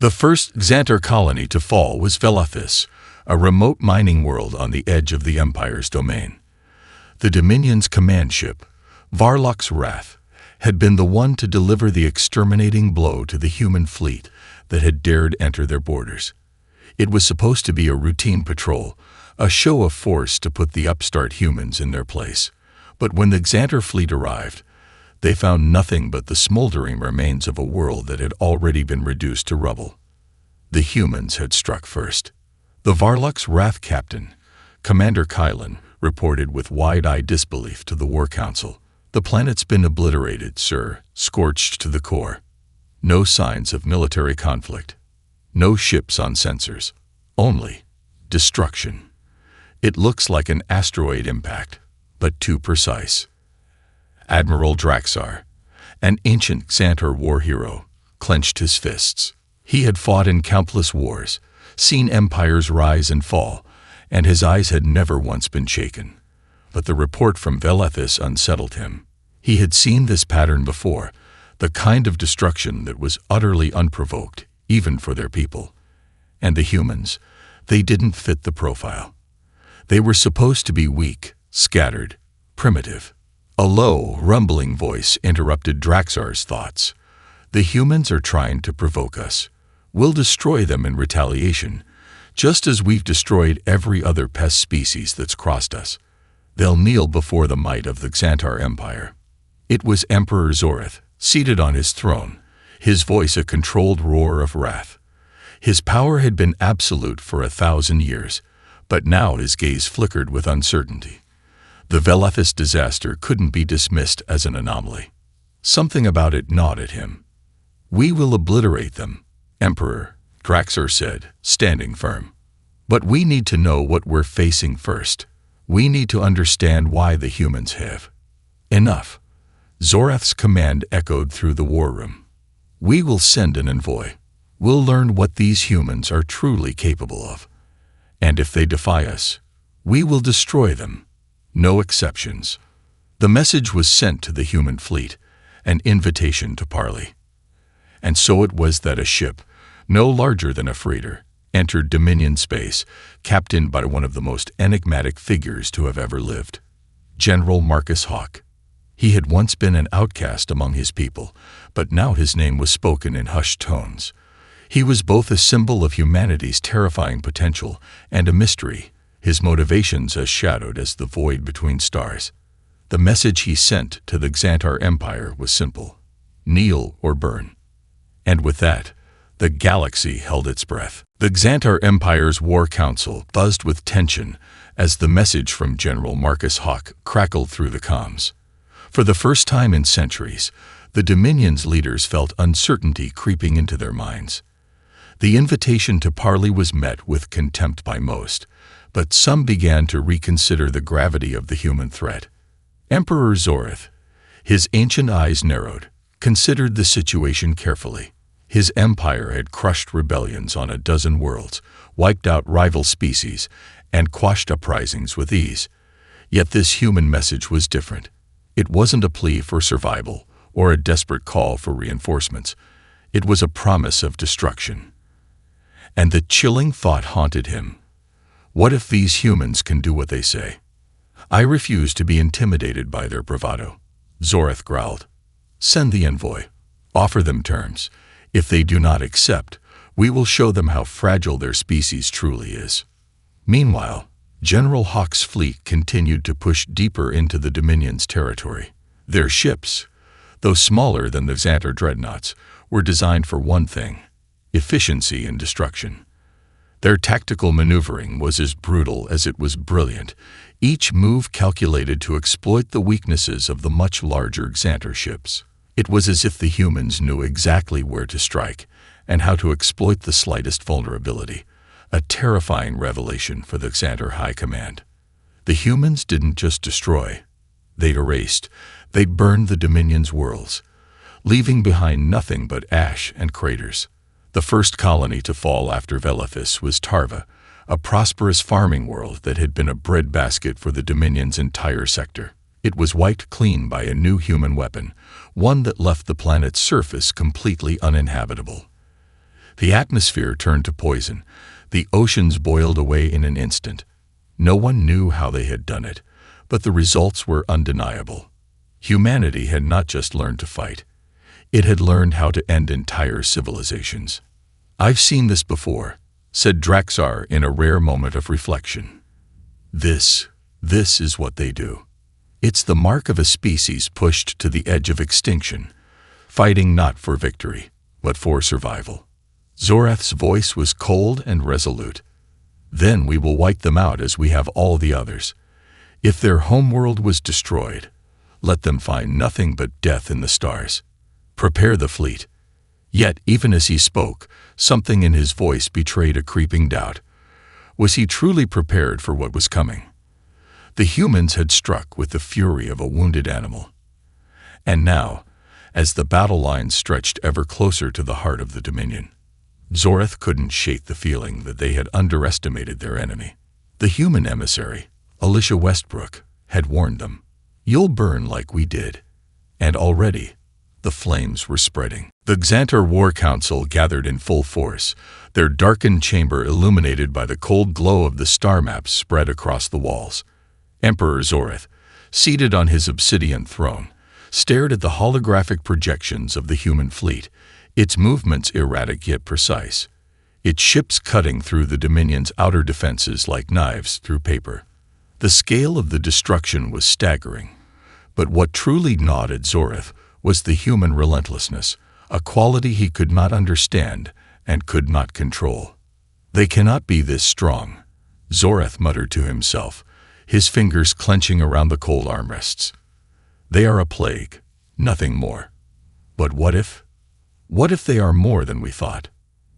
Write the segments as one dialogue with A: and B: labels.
A: The first Xantar colony to fall was Velethis, a remote mining world on the edge of the Empire's domain. The Dominion's command ship, Varlock's Wrath, had been the one to deliver the exterminating blow to the human fleet that had dared enter their borders. It was supposed to be a routine patrol, a show of force to put the upstart humans in their place. But when the Xantar fleet arrived, they found nothing but the smoldering remains of a world that had already been reduced to rubble. The humans had struck first. The Varlock's Wrath captain, Commander Kylan, reported with wide-eyed disbelief to the War Council. "The planet's been obliterated, sir, scorched to the core. No signs of military conflict. No ships on sensors. Only destruction. It looks like an asteroid impact, but too precise." Admiral Draxar, an ancient Xantar war hero, clenched his fists. He had fought in countless wars, seen empires rise and fall, and his eyes had never once been shaken. But the report from Velethis unsettled him. He had seen this pattern before, the kind of destruction that was utterly unprovoked, even for their people. And the humans, they didn't fit the profile. They were supposed to be weak, scattered, primitive. A low, rumbling voice interrupted Draxar's thoughts. "The humans are trying to provoke us. We'll destroy them in retaliation, just as we've destroyed every other pest species that's crossed us. They'll kneel before the might of the Xantar Empire." It was Emperor Zorith, seated on his throne, his voice a controlled roar of wrath. His power had been absolute for 1,000 years, but now his gaze flickered with uncertainty. The Velethis disaster couldn't be dismissed as an anomaly. Something about it gnawed at him. "We will obliterate them, Emperor," Draxar said, standing firm. "But we need to know what we're facing first. We need to understand why the humans have." "Enough." Zorith's command echoed through the war room. "We will send an envoy. We'll learn what these humans are truly capable of. And if they defy us, we will destroy them. No exceptions." The message was sent to the human fleet, an invitation to parley. And so it was that a ship, no larger than a freighter, entered Dominion space, captained by one of the most enigmatic figures to have ever lived, General Marcus Hawk. He had once been an outcast among his people, but now his name was spoken in hushed tones. He was both a symbol of humanity's terrifying potential and a mystery, his motivations as shadowed as the void between stars. The message he sent to the Xantar Empire was simple: kneel or burn. And with that, the galaxy held its breath. The Xantar Empire's War Council buzzed with tension as the message from General Marcus Hawk crackled through the comms. For the first time in centuries, the Dominion's leaders felt uncertainty creeping into their minds. The invitation to parley was met with contempt by most, but some began to reconsider the gravity of the human threat. Emperor Zorith, his ancient eyes narrowed, considered the situation carefully. His empire had crushed rebellions on a dozen worlds, wiped out rival species, and quashed uprisings with ease. Yet this human message was different. It wasn't a plea for survival or a desperate call for reinforcements. It was a promise of destruction. And the chilling thought haunted him. What if these humans can do what they say? "I refuse to be intimidated by their bravado," Zorith growled. "Send the envoy. Offer them terms. If they do not accept, we will show them how fragile their species truly is." Meanwhile, General Hawk's fleet continued to push deeper into the Dominion's territory. Their ships, though smaller than the Xantar dreadnoughts, were designed for one thing: efficiency and destruction. Their tactical maneuvering was as brutal as it was brilliant, each move calculated to exploit the weaknesses of the much larger Xantar ships. It was as if the humans knew exactly where to strike and how to exploit the slightest vulnerability, a terrifying revelation for the Xantar High Command. The humans didn't just destroy. They'd erased. They'd burned the Dominion's worlds, leaving behind nothing but ash and craters. The first colony to fall after Velethis was Tarva, a prosperous farming world that had been a breadbasket for the Dominion's entire sector. It was wiped clean by a new human weapon, one that left the planet's surface completely uninhabitable. The atmosphere turned to poison. The oceans boiled away in an instant. No one knew how they had done it, but the results were undeniable. Humanity had not just learned to fight. It had learned how to end entire civilizations. "I've seen this before," said Draxar in a rare moment of reflection. This is what they do. It's the mark of a species pushed to the edge of extinction, fighting not for victory, but for survival. Zorath's voice was cold and resolute. "Then we will wipe them out as we have all the others. If their homeworld was destroyed, let them find nothing but death in the stars. Prepare the fleet." Yet, even as he spoke, something in his voice betrayed a creeping doubt. Was he truly prepared for what was coming? The humans had struck with the fury of a wounded animal. And now, as the battle lines stretched ever closer to the heart of the Dominion, Zorath couldn't shake the feeling that they had underestimated their enemy. The human emissary, Alicia Westbrook, had warned them, "You'll burn like we did." And already, the flames were spreading. The Xantar War Council gathered in full force, their darkened chamber illuminated by the cold glow of the star maps spread across the walls. Emperor Zorath, seated on his obsidian throne, stared at the holographic projections of the human fleet, its movements erratic yet precise, its ships cutting through the Dominion's outer defenses like knives through paper. The scale of the destruction was staggering, but what truly gnawed at Zorath was the human relentlessness, a quality he could not understand and could not control. "They cannot be this strong," Zorath muttered to himself, his fingers clenching around the cold armrests. "They are a plague, nothing more. But what if? What if they are more than we thought?"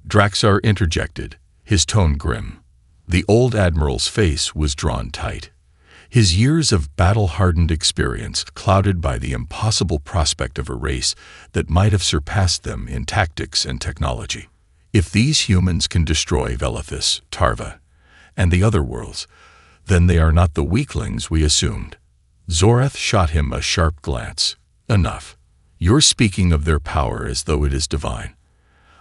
A: Draxar interjected, his tone grim. The old admiral's face was drawn tight, his years of battle-hardened experience clouded by the impossible prospect of a race that might have surpassed them in tactics and technology. "If these humans can destroy Velithus, Tarva, and the other worlds, then they are not the weaklings we assumed." Zorath shot him a sharp glance. "Enough. You're speaking of their power as though it is divine.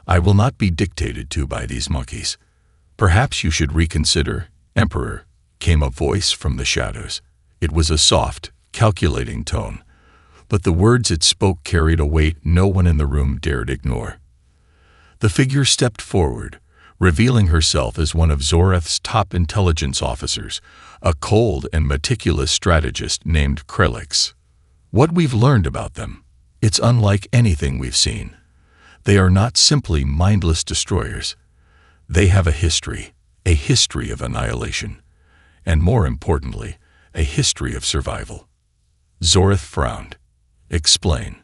A: I will not be dictated to by these monkeys. Perhaps you should reconsider, Emperor," came a voice from the shadows. It was a soft, calculating tone, but the words it spoke carried a weight no one in the room dared ignore. The figure stepped forward, revealing herself as one of Zorath's top intelligence officers, a cold and meticulous strategist named Krelix. "What we've learned about them, it's unlike anything we've seen. They are not simply mindless destroyers. They have a history of annihilation, and more importantly, a history of survival." Zorath frowned. "Explain."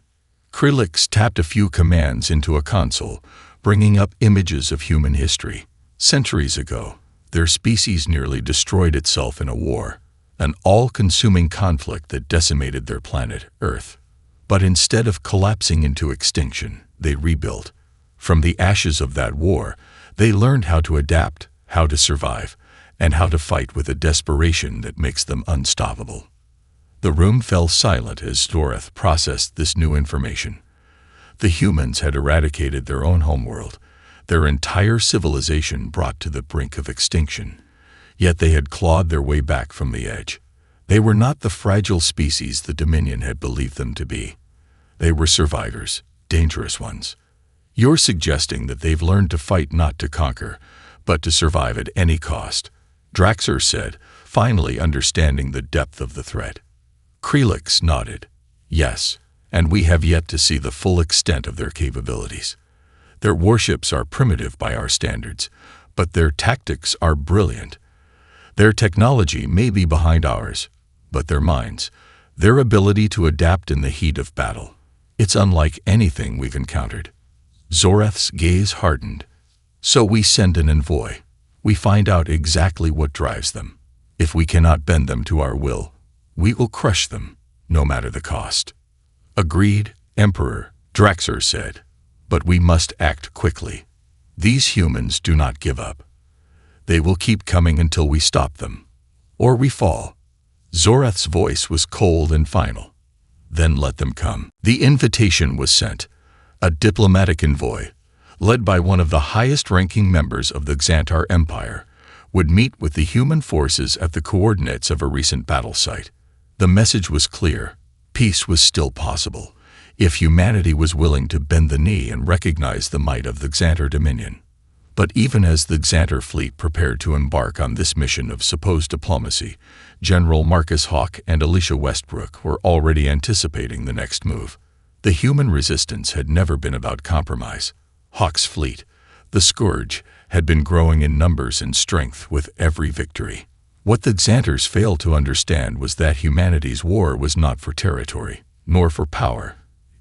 A: Krelix tapped a few commands into a console, bringing up images of human history. Centuries ago, their species nearly destroyed itself in a war, an all-consuming conflict that decimated their planet, Earth. But instead of collapsing into extinction, they rebuilt. From the ashes of that war, they learned how to adapt, how to survive, and how to fight with a desperation that makes them unstoppable. The room fell silent as Zorath processed this new information. The humans had eradicated their own homeworld, their entire civilization brought to the brink of extinction. Yet they had clawed their way back from the edge. They were not the fragile species the Dominion had believed them to be. They were survivors, dangerous ones. "You're suggesting that they've learned to fight not to conquer, but to survive at any cost," Draxar said, finally understanding the depth of the threat. Krelix nodded. "Yes, and we have yet to see the full extent of their capabilities. Their warships are primitive by our standards, but their tactics are brilliant. Their technology may be behind ours, but their minds, their ability to adapt in the heat of battle, it's unlike anything we've encountered." Zorath's gaze hardened. "So we send an envoy. We find out exactly what drives them. If we cannot bend them to our will, we will crush them, no matter the cost." "Agreed, Emperor," Draxar said. "But we must act quickly. These humans do not give up. They will keep coming until we stop them. Or we fall." Zorath's voice was cold and final. "Then let them come." The invitation was sent. A diplomatic envoy, led by one of the highest-ranking members of the Xantar Empire, would meet with the human forces at the coordinates of a recent battle site. The message was clear. Peace was still possible, if humanity was willing to bend the knee and recognize the might of the Xantar Dominion. But even as the Xantar fleet prepared to embark on this mission of supposed diplomacy, General Marcus Hawk and Alicia Westbrook were already anticipating the next move. The human resistance had never been about compromise. Hawk's fleet, the Scourge, had been growing in numbers and strength with every victory. What the Xantars failed to understand was that humanity's war was not for territory, nor for power.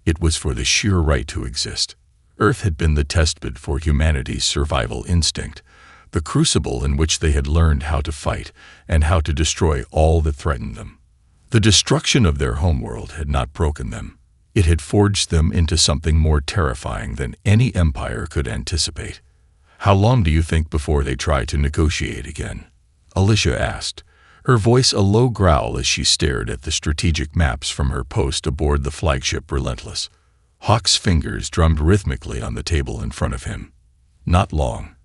A: It was for the sheer right to exist. Earth had been the testbed for humanity's survival instinct, the crucible in which they had learned how to fight and how to destroy all that threatened them. The destruction of their homeworld had not broken them. It had forged them into something more terrifying than any empire could anticipate. "How long do you think before they try to negotiate again?" Alicia asked, her voice a low growl as she stared at the strategic maps from her post aboard the flagship Relentless. Hawk's fingers drummed rhythmically on the table in front of him. "Not long.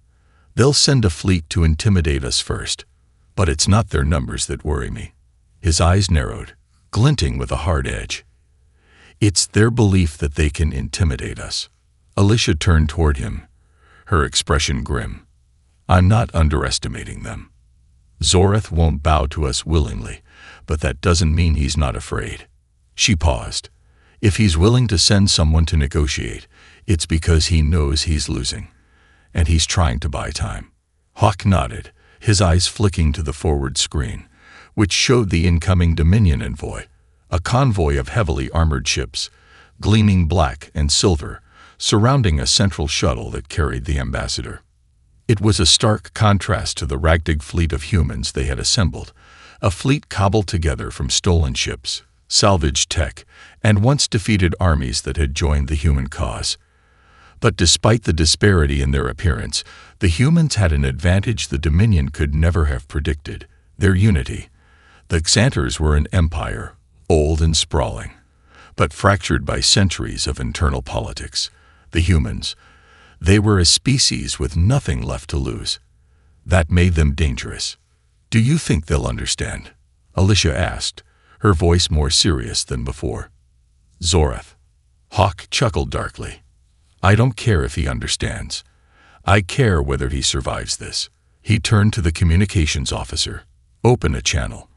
A: They'll send a fleet to intimidate us first, but it's not their numbers that worry me." His eyes narrowed, glinting with a hard edge. "It's their belief that they can intimidate us." Alicia turned toward him, her expression grim. "I'm not underestimating them. Zorath won't bow to us willingly, but that doesn't mean he's not afraid." She paused. "If he's willing to send someone to negotiate, it's because he knows he's losing, and he's trying to buy time." Hawk nodded, his eyes flicking to the forward screen, which showed the incoming Dominion envoy, a convoy of heavily armored ships, gleaming black and silver, surrounding a central shuttle that carried the ambassador. It was a stark contrast to the ragtag fleet of humans they had assembled, a fleet cobbled together from stolen ships, salvaged tech, and once defeated armies that had joined the human cause. But despite the disparity in their appearance, the humans had an advantage the Dominion could never have predicted: their unity. The Xantars were an empire, old and sprawling, but fractured by centuries of internal politics. The humans, they were a species with nothing left to lose. That made them dangerous. "Do you think they'll understand?" Alicia asked, her voice more serious than before. "Zorath." Hawk chuckled darkly. "I don't care if he understands. I care whether he survives this." He turned to the communications officer. "Open a channel.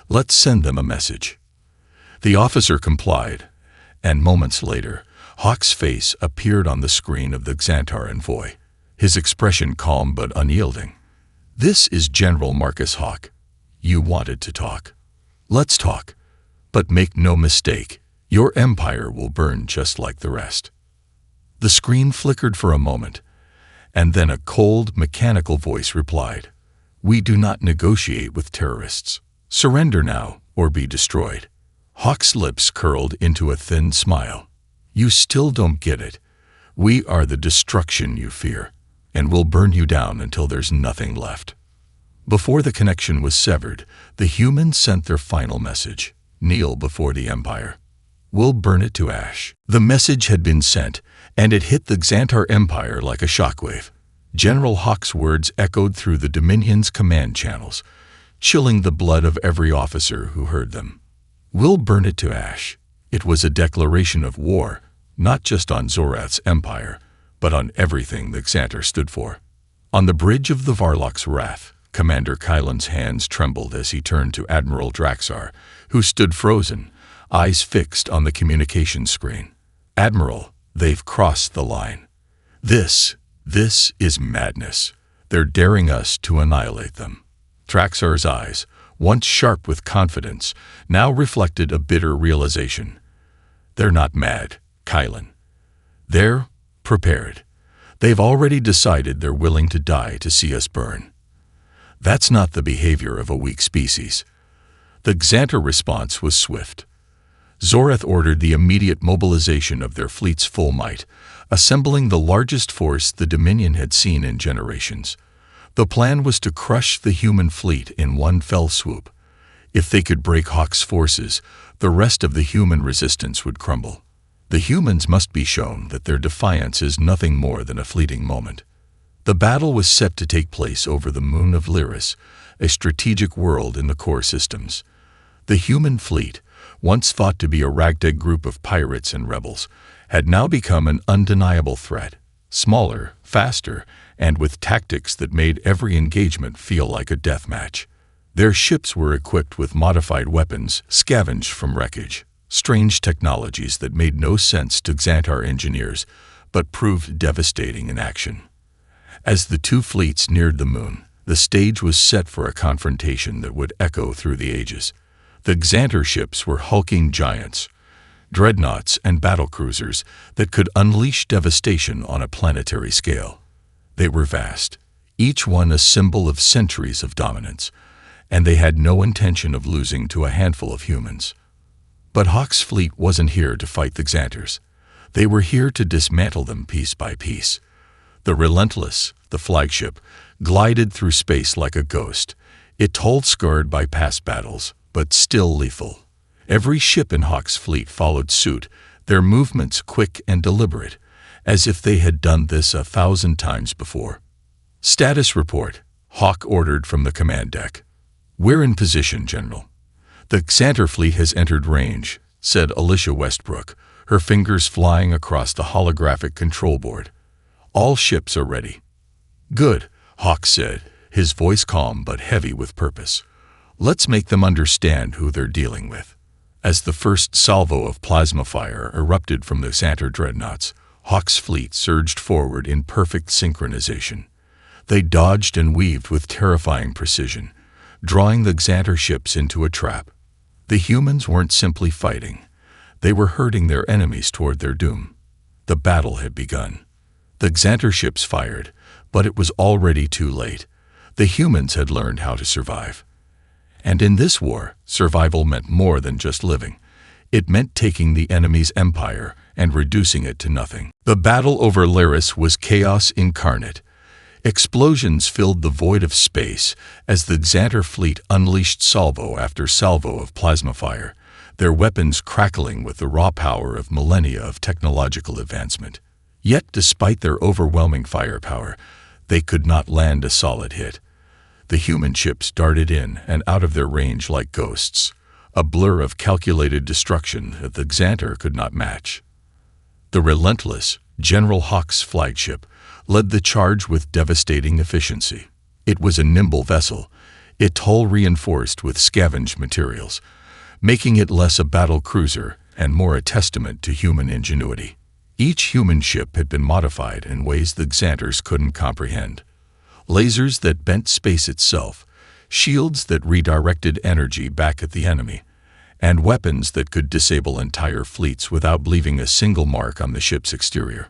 A: Let's send them a message." The officer complied, and moments later, Hawk's face appeared on the screen of the Xantar envoy, his expression calm but unyielding. "This is General Marcus Hawk. You wanted to talk. Let's talk. But make no mistake, your empire will burn just like the rest." The screen flickered for a moment, and then a cold, mechanical voice replied, "We do not negotiate with terrorists. Surrender now, or be destroyed." Hawk's lips curled into a thin smile. "You still don't get it. We are the destruction you fear, and we'll burn you down until there's nothing left." Before the connection was severed, the humans sent their final message: "Kneel before the Empire. We'll burn it to ash." The message had been sent, and it hit the Xantar Empire like a shockwave. General Hawk's words echoed through the Dominion's command channels, chilling the blood of every officer who heard them. "We'll burn it to ash." It was a declaration of war, not just on Zorath's empire, but on everything the Xantar stood for. On the bridge of the Varlock's Wrath, Commander Kylan's hands trembled as he turned to Admiral Draxar, who stood frozen, eyes fixed on the communication screen. "Admiral, they've crossed the line. This is madness. They're daring us to annihilate them." Draxar's eyes, once sharp with confidence, now reflected a bitter realization. "They're not mad, Kylan. They're prepared. They've already decided they're willing to die to see us burn. That's not the behavior of a weak species." The Xantar response was swift. Zorath ordered the immediate mobilization of their fleet's full might, assembling the largest force the Dominion had seen in generations. The plan was to crush the human fleet in one fell swoop. If they could break Hawk's forces, the rest of the human resistance would crumble. The humans must be shown that their defiance is nothing more than a fleeting moment. The battle was set to take place over the moon of Lyris, a strategic world in the core systems. The human fleet, once thought to be a ragtag group of pirates and rebels, had now become an undeniable threat, smaller, faster, and with tactics that made every engagement feel like a death match. Their ships were equipped with modified weapons scavenged from wreckage, strange technologies that made no sense to Xantar engineers, but proved devastating in action. As the two fleets neared the moon, the stage was set for a confrontation that would echo through the ages. The Xantar ships were hulking giants, dreadnoughts and battlecruisers that could unleash devastation on a planetary scale. They were vast, each one a symbol of centuries of dominance, and they had no intention of losing to a handful of humans. But Hawk's fleet wasn't here to fight the Xantars. They were here to dismantle them piece by piece. The Relentless, the flagship, glided through space like a ghost, its hull scarred by past battles, but still lethal. Every ship in Hawk's fleet followed suit, their movements quick and deliberate, as if they had done this 1,000 times before. "Status report," Hawk ordered from the command deck. "We're in position, General." "The Xantar fleet has entered range," said Alicia Westbrook, her fingers flying across the holographic control board. "All ships are ready." "Good," Hawk said, his voice calm but heavy with purpose. "Let's make them understand who they're dealing with." As the first salvo of plasma fire erupted from the Xantar dreadnoughts, Hawk's fleet surged forward in perfect synchronization. They dodged and weaved with terrifying precision, drawing the Xantar ships into a trap. The humans weren't simply fighting. They were herding their enemies toward their doom. The battle had begun. The Xantar ships fired, but it was already too late. The humans had learned how to survive. And in this war, survival meant more than just living. It meant taking the enemy's empire and reducing it to nothing. The battle over Lyris was chaos incarnate. Explosions filled the void of space as the Xantar fleet unleashed salvo after salvo of plasma fire, their weapons crackling with the raw power of millennia of technological advancement. Yet, despite their overwhelming firepower, they could not land a solid hit. The human ships darted in and out of their range like ghosts, a blur of calculated destruction that the Xantar could not match. The Relentless, General Hawk's flagship, led the charge with devastating efficiency. It was a nimble vessel, its hull reinforced with scavenged materials, making it less a battle cruiser and more a testament to human ingenuity. Each human ship had been modified in ways the Xantars couldn't comprehend. Lasers that bent space itself, shields that redirected energy back at the enemy, and weapons that could disable entire fleets without leaving a single mark on the ship's exterior.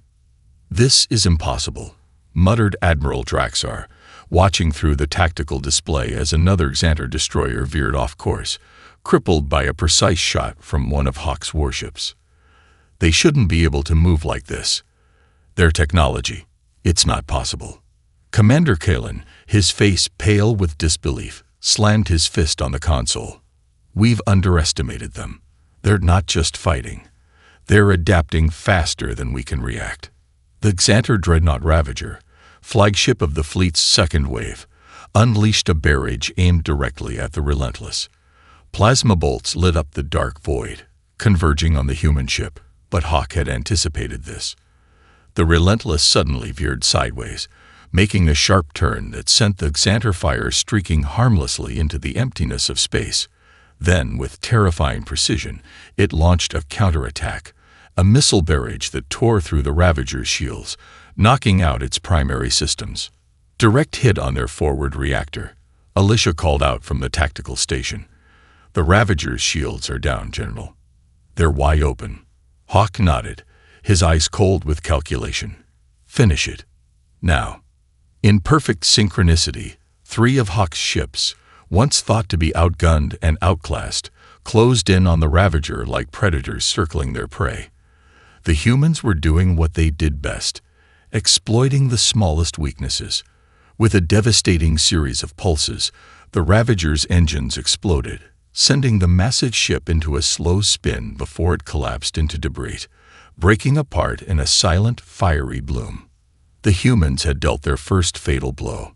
A: "This is impossible," muttered Admiral Draxar, watching through the tactical display as another Xantar destroyer veered off course, crippled by a precise shot from one of Hawk's warships. "They shouldn't be able to move like this. Their technology, it's not possible." Commander Kalen, his face pale with disbelief, slammed his fist on the console. "We've underestimated them. They're not just fighting. They're adapting faster than we can react." The Xantar dreadnought Ravager, flagship of the fleet's second wave, unleashed a barrage aimed directly at the Relentless. Plasma bolts lit up the dark void, converging on the human ship, but Hawk had anticipated this. The Relentless suddenly veered sideways, making a sharp turn that sent the Xantar fire streaking harmlessly into the emptiness of space. Then, with terrifying precision, it launched a counterattack, a missile barrage that tore through the Ravager's shields, knocking out its primary systems. "Direct hit on their forward reactor," Alicia called out from the tactical station. "The Ravager's shields are down, General." "They're wide open." Hawk nodded, his eyes cold with calculation. "Finish it. Now." In perfect synchronicity, 3 of Hawk's ships, once thought to be outgunned and outclassed, closed in on the Ravager like predators circling their prey. The humans were doing what they did best, exploiting the smallest weaknesses. With a devastating series of pulses, the Ravager's engines exploded, sending the massive ship into a slow spin before it collapsed into debris. breaking apart in a silent, fiery bloom. The humans had dealt their first fatal blow.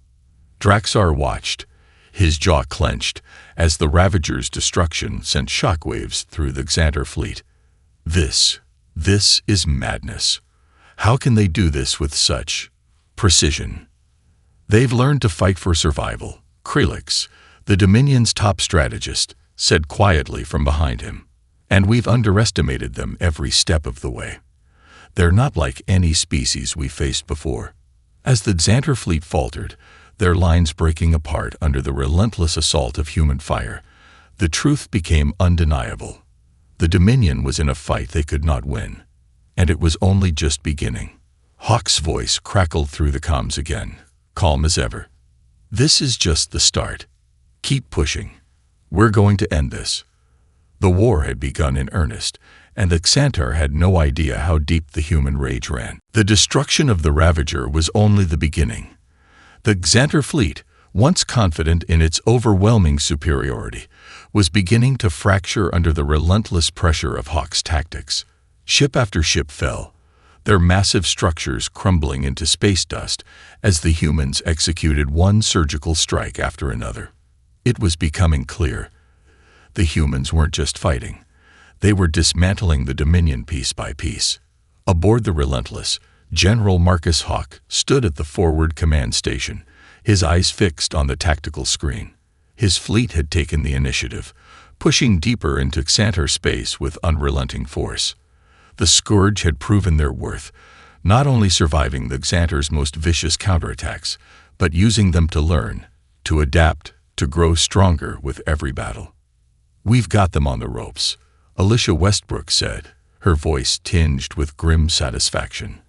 A: Draxar watched, his jaw clenched, as the Ravager's destruction sent shockwaves through the Xantar fleet. This is madness. How can they do this with such precision? They've learned to fight for survival, Krelix, the Dominion's top strategist, said quietly from behind him. And we've underestimated them every step of the way. They're not like any species we faced before. As the Xantar fleet faltered, their lines breaking apart under the relentless assault of human fire, the truth became undeniable. The Dominion was in a fight they could not win, and it was only just beginning. Hawk's voice crackled through the comms again, calm as ever. This is just the start. Keep pushing. We're going to end this. The war had begun in earnest, and the Xantar had no idea how deep the human rage ran. The destruction of the Ravager was only the beginning. The Xantar fleet, once confident in its overwhelming superiority, was beginning to fracture under the relentless pressure of Hawk's tactics. Ship after ship fell, their massive structures crumbling into space dust as the humans executed one surgical strike after another. It was becoming clear. The humans weren't just fighting. They were dismantling the Dominion piece by piece. Aboard the Relentless, General Marcus Hawk stood at the forward command station, his eyes fixed on the tactical screen. His fleet had taken the initiative, pushing deeper into Xantar space with unrelenting force. The Scourge had proven their worth, not only surviving the Xantar's most vicious counterattacks, but using them to learn, to adapt, to grow stronger with every battle. "We've got them on the ropes," Alicia Westbrook said, her voice tinged with grim satisfaction.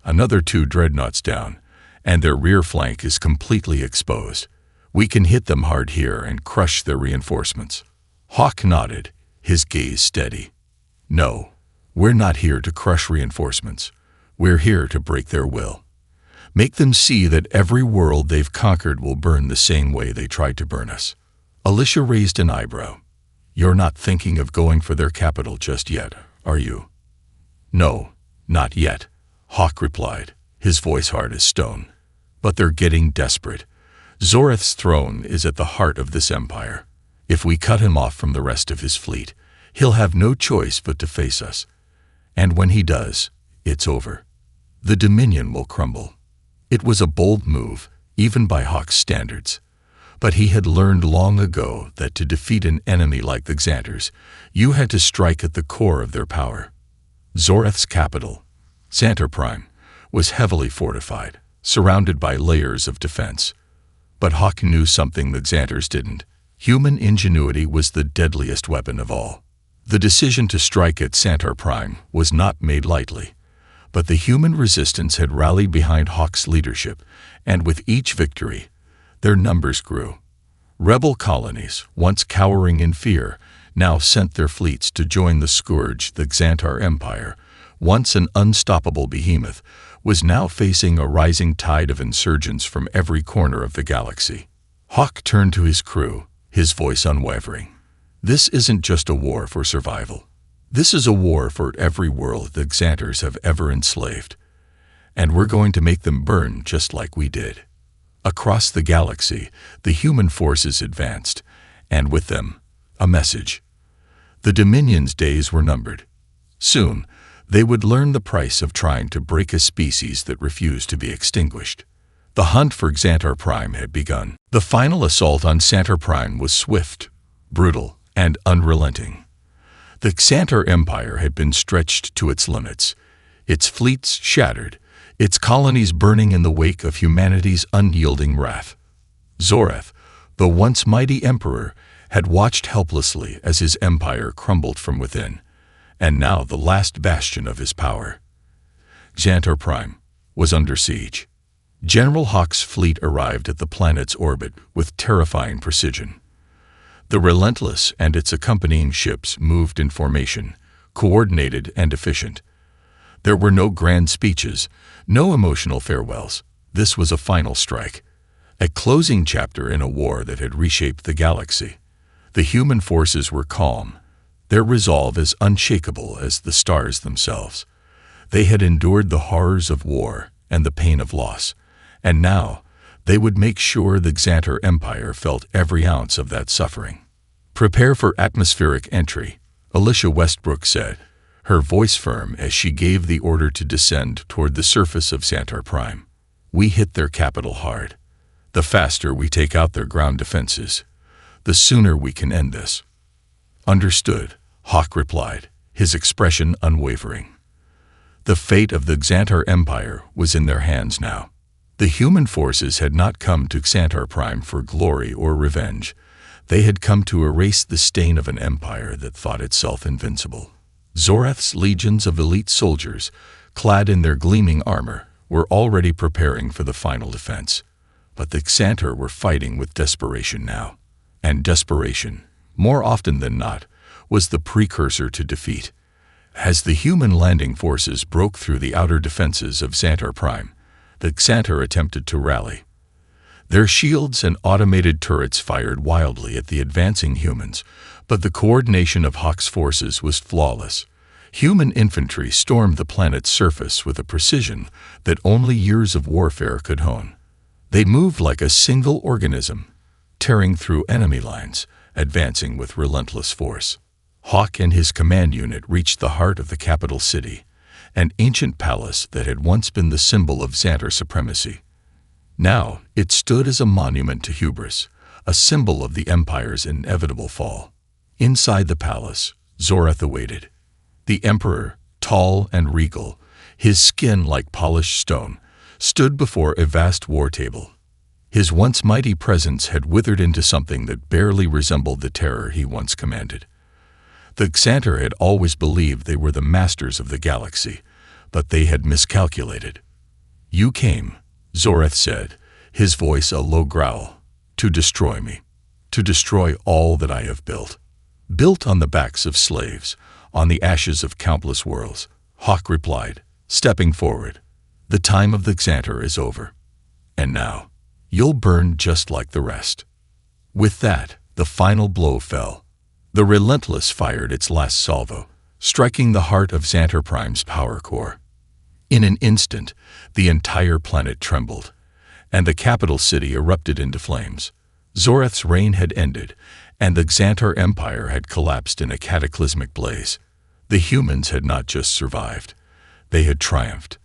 A: "Another 2 dreadnoughts down, and their rear flank is completely exposed. We can hit them hard here and crush their reinforcements." Hawk nodded, his gaze steady. "No, we're not here to crush reinforcements. We're here to break their will. Make them see that every world they've conquered will burn the same way they tried to burn us." Alicia raised an eyebrow. "You're not thinking of going for their capital just yet, are you?" "No, not yet," Hawk replied, his voice hard as stone. "But they're getting desperate. Zoreth's throne is at the heart of this empire. If we cut him off from the rest of his fleet, he'll have no choice but to face us. And when he does, it's over. The Dominion will crumble." It was a bold move, even by Hawk's standards. But he had learned long ago that to defeat an enemy like the Xantars, you had to strike at the core of their power. Zoreth's capital, Xantar Prime, was heavily fortified, surrounded by layers of defense. But Hawk knew something the Xantars didn't. Human ingenuity was the deadliest weapon of all. The decision to strike at Xantar Prime was not made lightly. But the human resistance had rallied behind Hawk's leadership, and with each victory, their numbers grew. Rebel colonies, once cowering in fear, now sent their fleets to join the Scourge. The Xantar Empire, once an unstoppable behemoth, was now facing a rising tide of insurgents from every corner of the galaxy. Hawk turned to his crew, his voice unwavering. "This isn't just a war for survival. This is a war for every world the Xantars have ever enslaved. And we're going to make them burn just like we did." Across the galaxy, the human forces advanced, and with them, a message. The Dominion's days were numbered. Soon, they would learn the price of trying to break a species that refused to be extinguished. The hunt for Xantar Prime had begun. The final assault on Xantar Prime was swift, brutal, and unrelenting. The Xantar Empire had been stretched to its limits, its fleets shattered, its colonies burning in the wake of humanity's unyielding wrath. Zoreth, the once mighty emperor, had watched helplessly as his empire crumbled from within, and now the last bastion of his power, Xantar Prime, was under siege. General Hawk's fleet arrived at the planet's orbit with terrifying precision. The Relentless and its accompanying ships moved in formation, coordinated and efficient. There were no grand speeches, no emotional farewells. This was a final strike, a closing chapter in a war that had reshaped the galaxy. The human forces were calm, their resolve as unshakable as the stars themselves. They had endured the horrors of war and the pain of loss, and now they would make sure the Xantar Empire felt every ounce of that suffering. "Prepare for atmospheric entry," Alicia Westbrook said, her voice firm as she gave the order to descend toward the surface of Xantar Prime. "We hit their capital hard. The faster we take out their ground defenses, the sooner we can end this." "Understood," Hawk replied, his expression unwavering. The fate of the Xantar Empire was in their hands now. The human forces had not come to Xantar Prime for glory or revenge. They had come to erase the stain of an empire that thought itself invincible. Zorath's legions of elite soldiers, clad in their gleaming armor, were already preparing for the final defense. But the Xantar were fighting with desperation now. And desperation, more often than not, was the precursor to defeat. As the human landing forces broke through the outer defenses of Xantar Prime, the Xantar attempted to rally. Their shields and automated turrets fired wildly at the advancing humans, but the coordination of Hawk's forces was flawless. Human infantry stormed the planet's surface with a precision that only years of warfare could hone. They moved like a single organism, tearing through enemy lines, advancing with relentless force. Hawk and his command unit reached the heart of the capital city, an ancient palace that had once been the symbol of Xantar supremacy. Now it stood as a monument to hubris, a symbol of the Empire's inevitable fall. Inside the palace, Zorath awaited. The Emperor, tall and regal, his skin like polished stone, stood before a vast war table. His once mighty presence had withered into something that barely resembled the terror he once commanded. The Xantar had always believed they were the masters of the galaxy, but they had miscalculated. "You came," Zorath said, his voice a low growl, "to destroy me, to destroy all that I have built." "Built on the backs of slaves, on the ashes of countless worlds," Hawk replied, stepping forward. "The time of the Xantar is over. And now, you'll burn just like the rest." With that, the final blow fell. The Relentless fired its last salvo, striking the heart of Xantar Prime's power core. In an instant, the entire planet trembled, and the capital city erupted into flames. Zorath's reign had ended, and the Xantar Empire had collapsed in a cataclysmic blaze. The humans had not just survived, they had triumphed.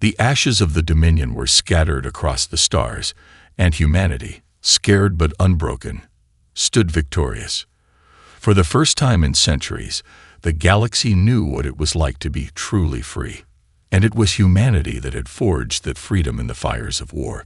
A: The ashes of the Dominion were scattered across the stars, and humanity, scared but unbroken, stood victorious. For the first time in centuries, the galaxy knew what it was like to be truly free. And it was humanity that had forged that freedom in the fires of war.